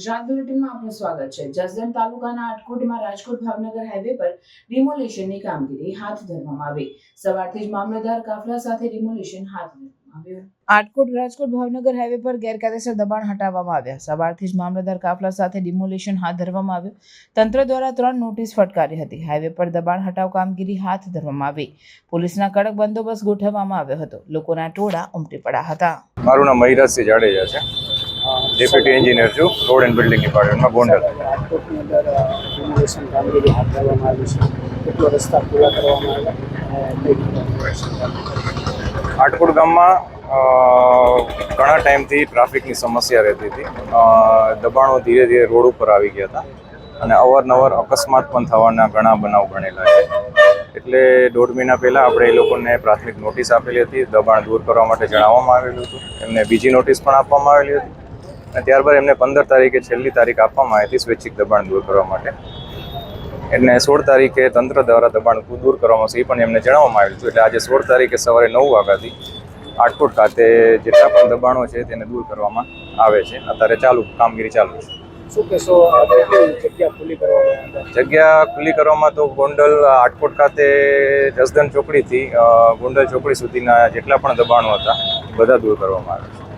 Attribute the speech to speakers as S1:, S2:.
S1: ગુજરાત બુલેટિનમાં આપનું સ્વાગત છે। જસદણ તાલુકાના આટકોટમાં રાજકોટ ભાવનગર હાઈવે પર ડિમોલિશનની કામગીરી હાથ ધરવામાં આવી। સવારથી જ મામલતદાર કાફલા સાથે ડિમોલિશન હાથ ધરવામાં આવ્યું। આટકોટ રાજકોટ ભાવનગર હાઈવે પર ગેરકાયદેસર દબાણ હટાવવામાં આવ્યા। સવારથી જ મામલતદાર કાફલા સાથે ડિમોલિશન હાથ ધરવામાં આવ્યું। તંત્ર દ્વારા 3 નોટિસ ફટકારી હતી। હાઈવે પર દબાણ હટાવ કામગીરી હાથ ધરવામાં આવી। પોલીસના કડક બંદોબસ્ત ગોઠવવામાં આવ્યો હતો। લોકોના ટોળા ઉમટી પડ્યા હતા।
S2: મારું નામ મહિરાજસિંહ જાડેજા છે, ડેપ્યુટી એન્જિનિયર છું, રોડ એન્ડ બિલ્ડિંગ ડિપાર્ટમેન્ટમાં ગોંડલ।
S3: રાજકોટની અંદર ડિમોલિશન કામગીરી હાથ ધરવામાં આવી છે। કેટલો રસ્તા ખુલ્લા કરવામાં આવ્યા?
S2: આટકોટ ગામમાં ઘણા ટાઈમથી ટ્રાફિકની સમસ્યા રહેતી હતી। દબાણો ધીરે ધીરે રોડ ઉપર આવી ગયા હતા અને અવારનવાર અકસ્માત પણ થવાના ઘણા બનાવ બનેલા છે। એટલે 1.5 મહિના પહેલાં આપણે એ લોકોને પ્રાથમિક નોટિસ આપેલી હતી, દબાણ દૂર કરવા માટે જણાવવામાં આવેલું હતું। એમને બીજી નોટિસ પણ આપવામાં આવેલી હતી અને ત્યારબાદ એમને 15 તારીખે છેલ્લી તારીખ આપવામાં આવી હતી સ્વૈચ્છિક દબાણ દૂર કરવા માટે। એટલે 16 તારીખે તંત્ર દ્વારા દબાણ દૂર કરવામાં આવશે એ પણ એમને જણાવવામાં આવેલું હતું। એટલે આજે 16 તારીખે સવારે 9 વાગ્યાથી આટકોટ ખાતે જેટલા પણ દબાણો છે તેને દૂર કરવામાં આવે છે। અત્યારે કામગીરી ચાલુ છે।
S3: શું કહેશો, જગ્યા ખુલ્લી કરવામાં?
S2: જગ્યા ખુલ્લી કરવામાં તો ગોંડલ આટકોટ ખાતે જસદણ ચોકડીથી ગોંડલ ચોકડી સુધીના જેટલા પણ દબાણો હતા બધા દૂર કરવામાં આવે છે।